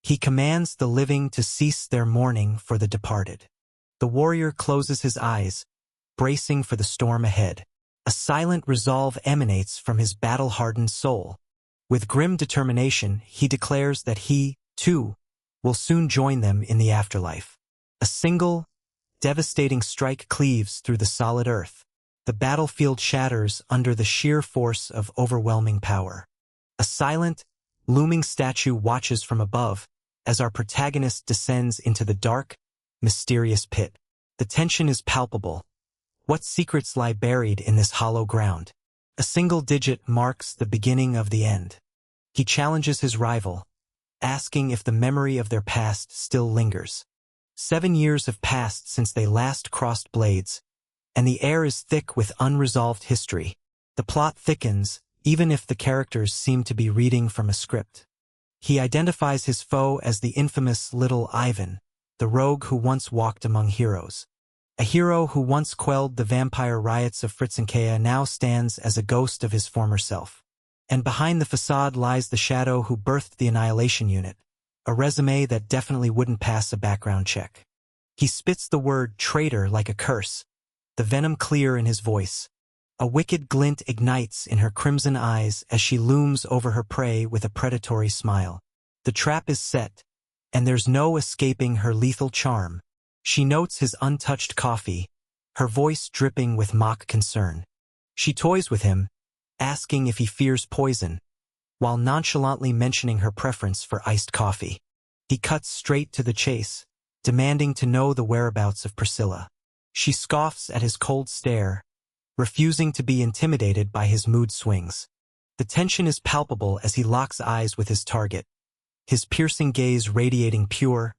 He commands the living to cease their mourning for the departed. The warrior closes his eyes, bracing for the storm ahead. A silent resolve emanates from his battle-hardened soul. With grim determination, he declares that he, too, will soon join them in the afterlife. A single, devastating strike cleaves through the solid earth. The battlefield shatters under the sheer force of overwhelming power. A silent, looming statue watches from above as our protagonist descends into the dark, mysterious pit. The tension is palpable. What secrets lie buried in this hollow ground? A single digit marks the beginning of the end. He challenges his rival, asking if the memory of their past still lingers. 7 years have passed since they last crossed blades, and the air is thick with unresolved history. The plot thickens, even if the characters seem to be reading from a script. He identifies his foe as the infamous little Ivan, the rogue who once walked among heroes. A hero who once quelled the vampire riots of Fritzenkaya now stands as a ghost of his former self. And behind the facade lies the shadow who birthed the Annihilation Unit, a resume that definitely wouldn't pass a background check. He spits the word traitor like a curse, the venom clear in his voice. A wicked glint ignites in her crimson eyes as she looms over her prey with a predatory smile. The trap is set, and there's no escaping her lethal charm. She notes his untouched coffee, her voice dripping with mock concern. She toys with him, asking if he fears poison, while nonchalantly mentioning her preference for iced coffee. He cuts straight to the chase, demanding to know the whereabouts of Priscilla. She scoffs at his cold stare, refusing to be intimidated by his mood swings. The tension is palpable as he locks eyes with his target, his piercing gaze radiating pure,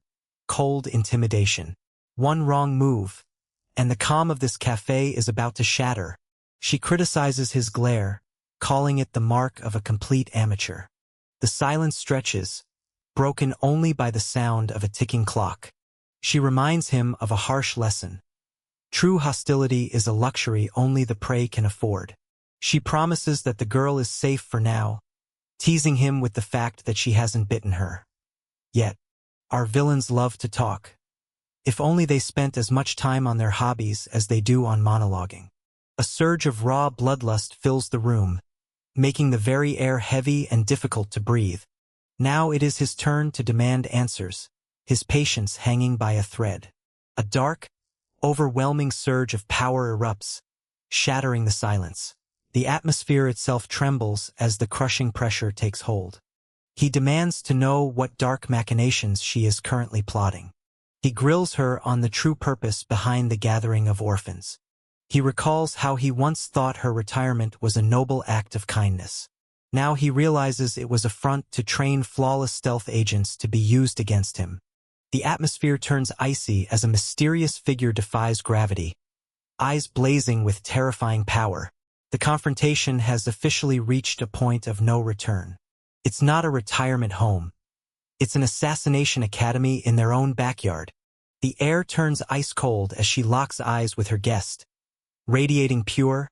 cold intimidation. One wrong move, and the calm of this cafe is about to shatter. She criticizes his glare, calling it the mark of a complete amateur. The silence stretches, broken only by the sound of a ticking clock. She reminds him of a harsh lesson. True hostility is a luxury only the prey can afford. She promises that the girl is safe for now, teasing him with the fact that she hasn't bitten her. Yet, our villains love to talk. If only they spent as much time on their hobbies as they do on monologuing. A surge of raw bloodlust fills the room, making the very air heavy and difficult to breathe. Now it is his turn to demand answers, his patience hanging by a thread. A dark, overwhelming surge of power erupts, shattering the silence. The atmosphere itself trembles as the crushing pressure takes hold. He demands to know what dark machinations she is currently plotting. He grills her on the true purpose behind the gathering of orphans. He recalls how he once thought her retirement was a noble act of kindness. Now he realizes it was a front to train flawless stealth agents to be used against him. The atmosphere turns icy as a mysterious figure defies gravity, eyes blazing with terrifying power. The confrontation has officially reached a point of no return. It's not a retirement home. It's an assassination academy in their own backyard. The air turns ice cold as she locks eyes with her guest, radiating pure,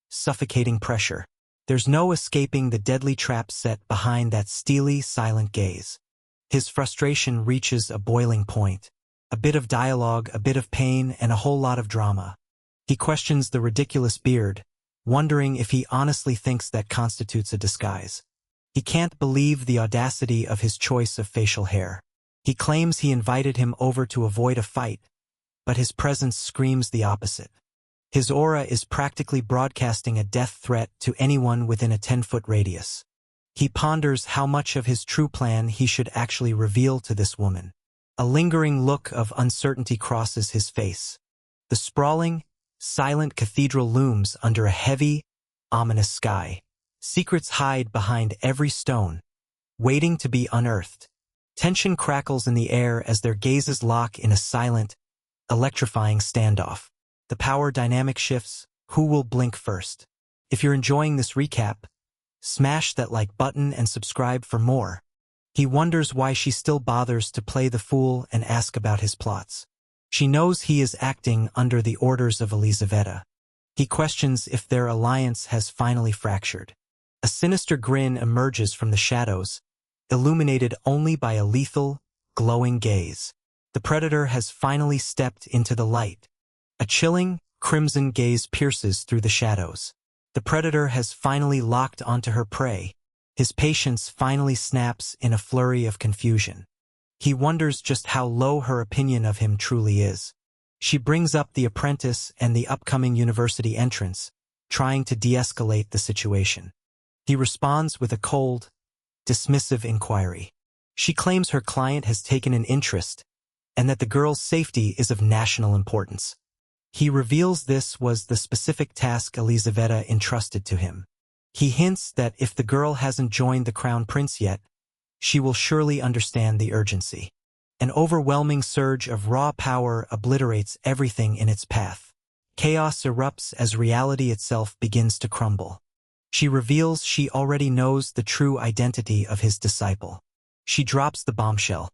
suffocating pressure. There's no escaping the deadly trap set behind that steely, silent gaze. His frustration reaches a boiling point. A bit of dialogue, a bit of pain, and a whole lot of drama. He questions the ridiculous beard, wondering if he honestly thinks that constitutes a disguise. He can't believe the audacity of his choice of facial hair. He claims he invited him over to avoid a fight, but his presence screams the opposite. His aura is practically broadcasting a death threat to anyone within a 10-foot radius. He ponders how much of his true plan he should actually reveal to this woman. A lingering look of uncertainty crosses his face. The sprawling, silent cathedral looms under a heavy, ominous sky. Secrets hide behind every stone, waiting to be unearthed. Tension crackles in the air as their gazes lock in a silent, electrifying standoff. The power dynamic shifts. Who will blink first? If you're enjoying this recap, smash that like button and subscribe for more. He wonders why she still bothers to play the fool and ask about his plots. She knows he is acting under the orders of Elizaveta. He questions if their alliance has finally fractured. A sinister grin emerges from the shadows, illuminated only by a lethal, glowing gaze. The predator has finally stepped into the light. A chilling, crimson gaze pierces through the shadows. The predator has finally locked onto her prey. His patience finally snaps in a flurry of confusion. He wonders just how low her opinion of him truly is. She brings up the apprentice and the upcoming university entrance, trying to de-escalate the situation. He responds with a cold, dismissive inquiry. She claims her client has taken an interest, and that the girl's safety is of national importance. He reveals this was the specific task Elizaveta entrusted to him. He hints that if the girl hasn't joined the Crown Prince yet, she will surely understand the urgency. An overwhelming surge of raw power obliterates everything in its path. Chaos erupts as reality itself begins to crumble. She reveals she already knows the true identity of his disciple. She drops the bombshell.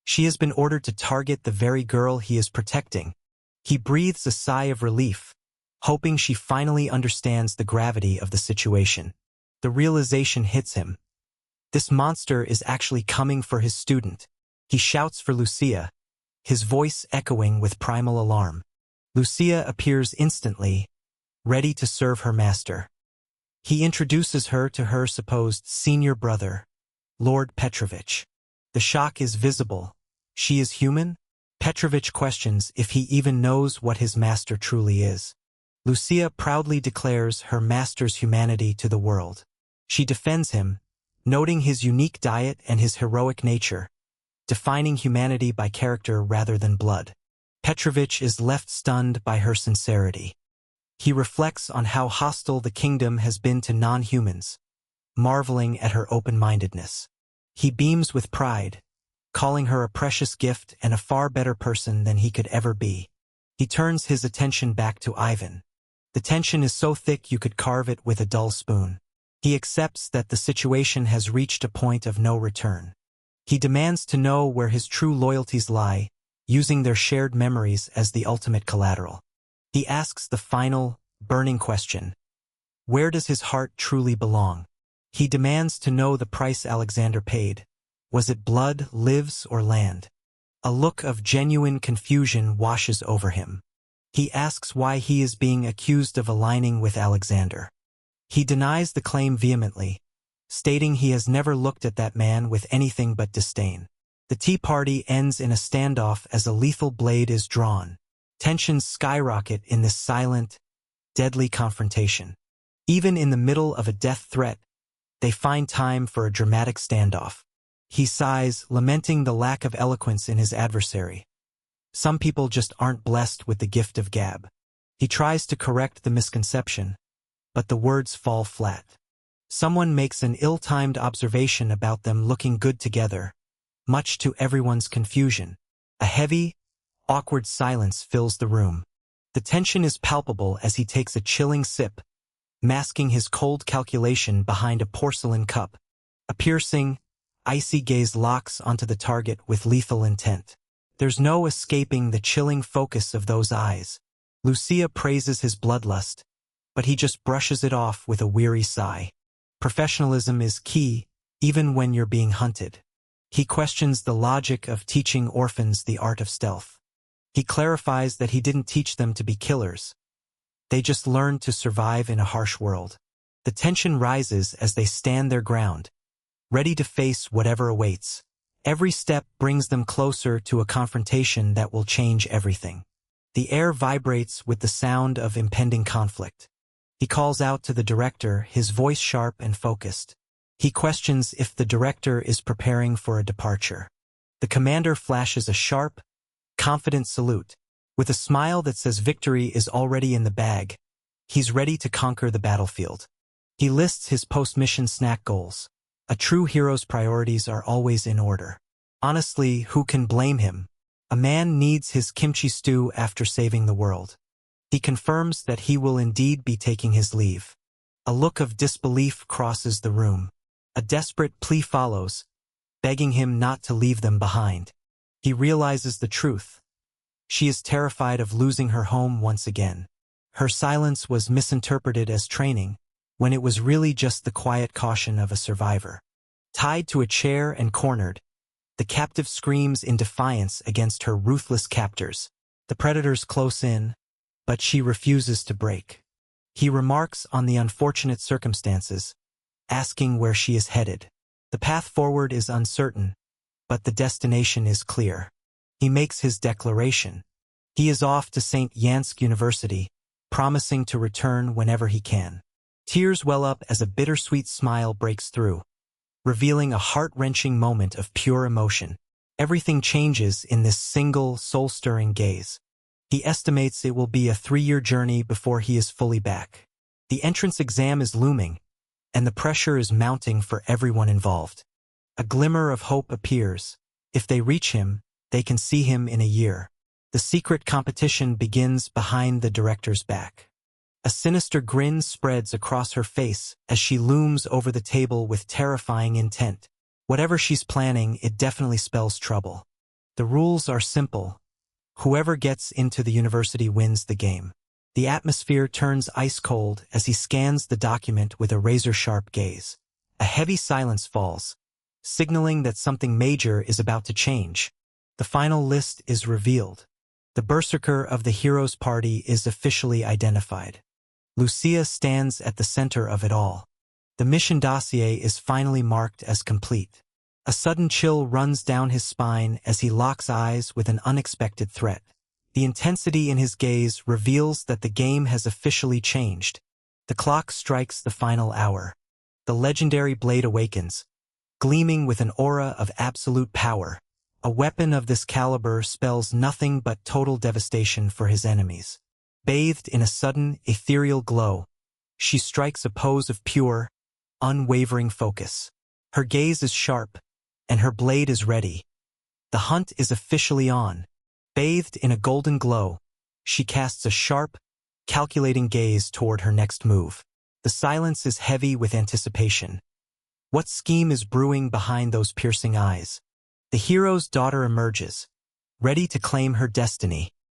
She has been ordered to target the very girl he is protecting. He breathes a sigh of relief, hoping she finally understands the gravity of the situation. The realization hits him. This monster is actually coming for his student. He shouts for Lucia, his voice echoing with primal alarm. Lucia appears instantly, ready to serve her master. He introduces her to her supposed senior brother, Lord Petrovich. The shock is visible. She is human? Petrovich questions if he even knows what his master truly is. Lucia proudly declares her master's humanity to the world. She defends him, noting his unique diet and his heroic nature, defining humanity by character rather than blood. Petrovich is left stunned by her sincerity. He reflects on how hostile the kingdom has been to non-humans, marveling at her open-mindedness. He beams with pride, calling her a precious gift and a far better person than he could ever be. He turns his attention back to Ivan. The tension is so thick you could carve it with a dull spoon. He accepts that the situation has reached a point of no return. He demands to know where his true loyalties lie, using their shared memories as the ultimate collateral. He asks the final, burning question. Where does his heart truly belong? He demands to know the price Alexander paid. Was it blood, lives, or land? A look of genuine confusion washes over him. He asks why he is being accused of aligning with Alexander. He denies the claim vehemently, stating he has never looked at that man with anything but disdain. The tea party ends in a standoff as a lethal blade is drawn. Tensions skyrocket in this silent, deadly confrontation. Even in the middle of a death threat, they find time for a dramatic standoff. He sighs, lamenting the lack of eloquence in his adversary. Some people just aren't blessed with the gift of gab. He tries to correct the misconception, but the words fall flat. Someone makes an ill-timed observation about them looking good together, much to everyone's confusion. A heavy, awkward silence fills the room. The tension is palpable as he takes a chilling sip, masking his cold calculation behind a porcelain cup. A piercing, icy gaze locks onto the target with lethal intent. There's no escaping the chilling focus of those eyes. Lucia praises his bloodlust, but he just brushes it off with a weary sigh. Professionalism is key, even when you're being hunted. He questions the logic of teaching orphans the art of stealth. He clarifies that he didn't teach them to be killers. They just learned to survive in a harsh world. The tension rises as they stand their ground, ready to face whatever awaits. Every step brings them closer to a confrontation that will change everything. The air vibrates with the sound of impending conflict. He calls out to the director, his voice sharp and focused. He questions if the director is preparing for a departure. The commander flashes a sharp, confident salute. With a smile that says victory is already in the bag, he's ready to conquer the battlefield. He lists his post-mission snack goals. A true hero's priorities are always in order. Honestly, who can blame him? A man needs his kimchi stew after saving the world. He confirms that he will indeed be taking his leave. A look of disbelief crosses the room. A desperate plea follows, begging him not to leave them behind. He realizes the truth. She is terrified of losing her home once again. Her silence was misinterpreted as training, when it was really just the quiet caution of a survivor. Tied to a chair and cornered, the captive screams in defiance against her ruthless captors. The predators close in, but she refuses to break. He remarks on the unfortunate circumstances, asking where she is headed. The path forward is uncertain, but the destination is clear. He makes his declaration. He is off to St. Yansk University, promising to return whenever he can. Tears well up as a bittersweet smile breaks through, revealing a heart-wrenching moment of pure emotion. Everything changes in this single, soul-stirring gaze. He estimates it will be a 3-year journey before he is fully back. The entrance exam is looming, and the pressure is mounting for everyone involved. A glimmer of hope appears. If they reach him, they can see him in a year. The secret competition begins behind the director's back. A sinister grin spreads across her face as she looms over the table with terrifying intent. Whatever she's planning, it definitely spells trouble. The rules are simple. Whoever gets into the university wins the game. The atmosphere turns ice cold as he scans the document with a razor-sharp gaze. A heavy silence falls, signaling that something major is about to change. The final list is revealed. The berserker of the hero's party is officially identified. Lucia stands at the center of it all. The mission dossier is finally marked as complete. A sudden chill runs down his spine as he locks eyes with an unexpected threat. The intensity in his gaze reveals that the game has officially changed. The clock strikes the final hour. The legendary blade awakens, gleaming with an aura of absolute power. A weapon of this caliber spells nothing but total devastation for his enemies. Bathed in a sudden, ethereal glow, she strikes a pose of pure, unwavering focus. Her gaze is sharp, and her blade is ready. The hunt is officially on. Bathed in a golden glow, she casts a sharp, calculating gaze toward her next move. The silence is heavy with anticipation. What scheme is brewing behind those piercing eyes? The hero's daughter emerges, ready to claim her destiny.